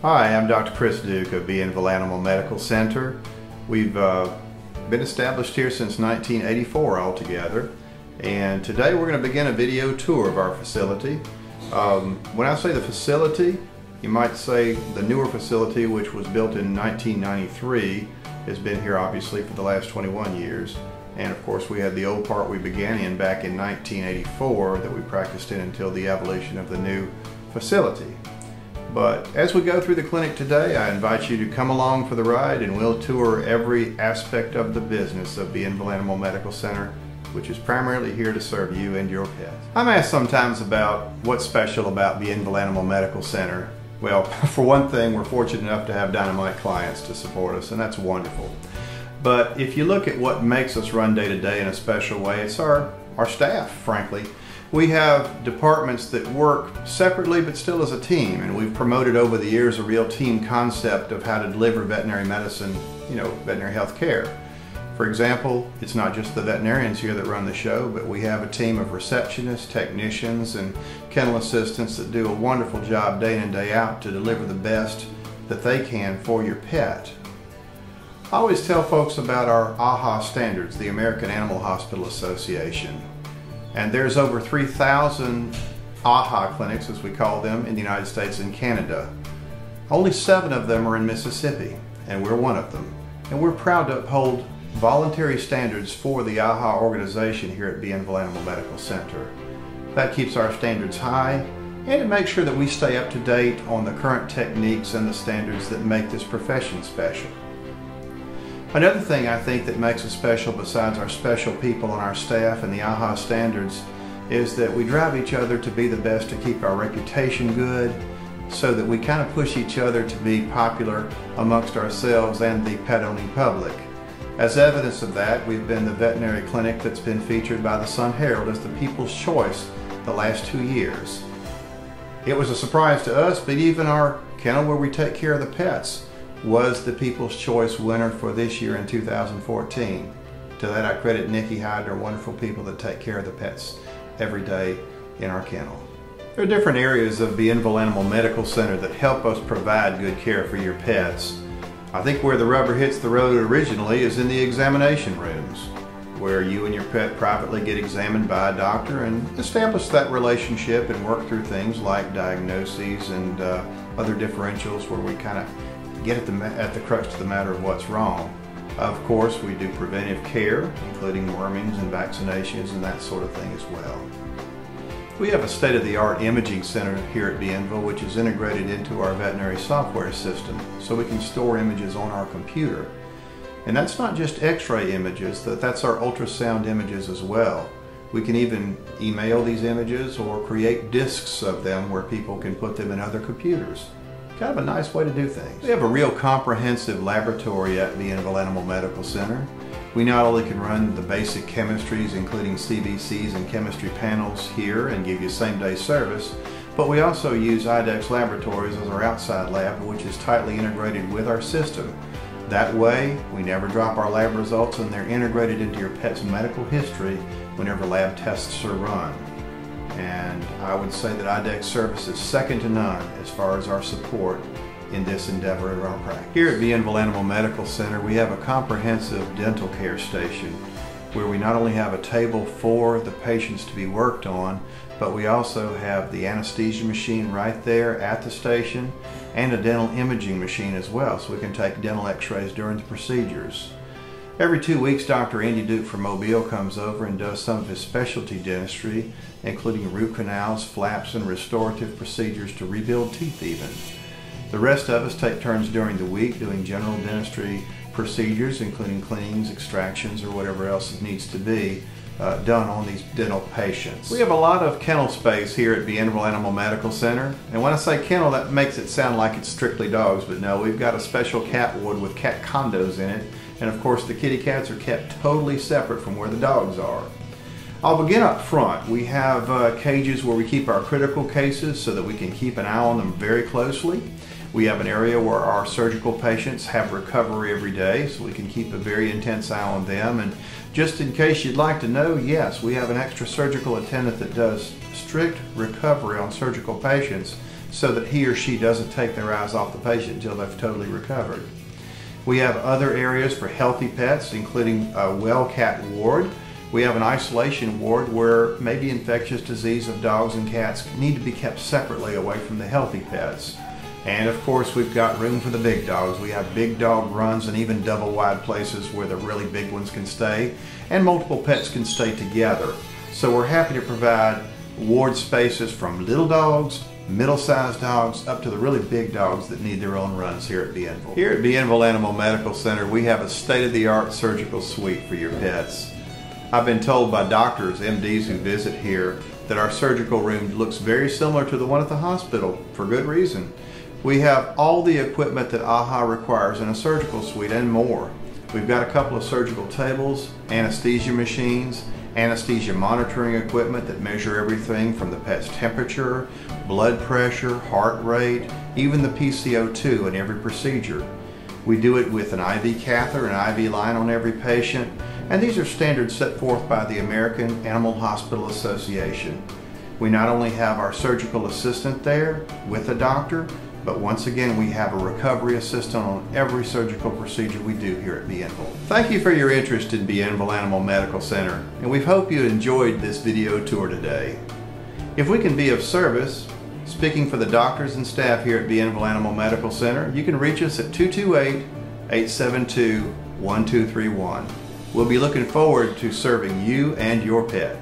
Hi, I'm Dr. Chris Duke of Bienville Animal Medical Center. We've been established here since 1984 altogether, and today we're going to begin a video tour of our facility. When I say the facility, you might say the newer facility, which was built in 1993, has been here obviously for the last 21 years. And of course we had the old part we began in back in 1984 that we practiced in until the evolution of the new facility. But as we go through the clinic today, I invite you to come along for the ride, and we'll tour every aspect of the business of Bienville Animal Medical Center, which is primarily here to serve you and your pets. I'm asked sometimes about what's special about Bienville Animal Medical Center. Well, for one thing, we're fortunate enough to have dynamite clients to support us, and that's wonderful. But if you look at what makes us run day to day in a special way, it's our staff, frankly. We have departments that work separately but still as a team, and we've promoted over the years a real team concept of how to deliver veterinary medicine, veterinary health care. For example, it's not just the veterinarians here that run the show, but we have a team of receptionists, technicians, and kennel assistants that do a wonderful job day in and day out to deliver the best that they can for your pet. I always tell folks about our AAHA standards, the American Animal Hospital Association. And there's over 3,000 AAHA clinics, as we call them, in the United States and Canada. Only 7 of them are in Mississippi, and we're one of them. And we're proud to uphold voluntary standards for the AAHA organization here at Bienville Animal Medical Center. That keeps our standards high, and it makes sure that we stay up to date on the current techniques and the standards that make this profession special. Another thing I think that makes us special, besides our special people and our staff and the AAHA standards, is that we drive each other to be the best, to keep our reputation good, so that we kind of push each other to be popular amongst ourselves and the pet-owning public. As evidence of that, we've been the veterinary clinic that's been featured by the Sun Herald as the People's Choice the last 2 years. It was a surprise to us, but even our kennel where we take care of the pets was the People's Choice winner for this year in 2014. To that I credit Nikki Hyde, our wonderful people that take care of the pets every day in our kennel. There are different areas of Bienville Animal Medical Center that help us provide good care for your pets. I think where the rubber hits the road originally is in the examination rooms, where you and your pet privately get examined by a doctor and establish that relationship and work through things like diagnoses and other differentials where we kind of get at the crux of the matter of what's wrong. Of course, we do preventive care, including wormings and vaccinations and that sort of thing as well. We have a state-of-the-art imaging center here at Bienville, which is integrated into our veterinary software system, so we can store images on our computer. And that's not just x-ray images, that's our ultrasound images as well. We can even email these images or create discs of them where people can put them in other computers. Kind of a nice way to do things. We have a real comprehensive laboratory at Bienville Animal Medical Center. We not only can run the basic chemistries, including CBCs and chemistry panels here and give you same-day service, but we also use IDEXX Laboratories as our outside lab, which is tightly integrated with our system. That way, we never drop our lab results, and they're integrated into your pet's medical history whenever lab tests are run. And I would say that IDEXX service is second to none as far as our support in this endeavor of our practice. Here at Bienville Animal Medical Center, we have a comprehensive dental care station where we not only have a table for the patients to be worked on, but we also have the anesthesia machine right there at the station and a dental imaging machine as well, so we can take dental x-rays during the procedures. Every 2 weeks, Dr. Andy Duke from Mobile comes over and does some of his specialty dentistry, including root canals, flaps, and restorative procedures to rebuild teeth even. The rest of us take turns during the week doing general dentistry procedures, including cleanings, extractions, or whatever else it needs to be done on these dental patients. We have a lot of kennel space here at Bienville Animal Medical Center, and when I say kennel, that makes it sound like it's strictly dogs, but no, we've got a special cat ward with cat condos in it. And of course the kitty cats are kept totally separate from where the dogs are. I'll begin up front. We have cages where we keep our critical cases so that we can keep an eye on them very closely. We have an area where our surgical patients have recovery every day, so we can keep a very intense eye on them. And just in case you'd like to know, yes, we have an extra surgical attendant that does strict recovery on surgical patients so that he or she doesn't take their eyes off the patient until they've totally recovered. We have other areas for healthy pets, including a well cat ward. We have an isolation ward where maybe infectious disease of dogs and cats need to be kept separately away from the healthy pets. And of course, we've got room for the big dogs. We have big dog runs and even double wide places where the really big ones can stay and multiple pets can stay together. So we're happy to provide ward spaces from little dogs, middle-sized dogs, up to the really big dogs that need their own runs here at Bienville. Here at Bienville Animal Medical Center, we have a state-of-the-art surgical suite for your pets. I've been told by doctors, MDs who visit here, that our surgical room looks very similar to the one at the hospital, for good reason. We have all the equipment that AHA requires in a surgical suite and more. We've got a couple of surgical tables, anesthesia machines, anesthesia monitoring equipment that measure everything from the pet's temperature, blood pressure, heart rate, even the PCO2 in every procedure. We do it with an IV catheter and IV line on every patient, and these are standards set forth by the American Animal Hospital Association. We not only have our surgical assistant there with a doctor, but once again we have a recovery assistant on every surgical procedure we do here at Bienville. Thank you for your interest in Bienville Animal Medical Center, and we hope you enjoyed this video tour today. If we can be of service, speaking for the doctors and staff here at Bienville Animal Medical Center, you can reach us at 228-872-1231. We'll be looking forward to serving you and your pet.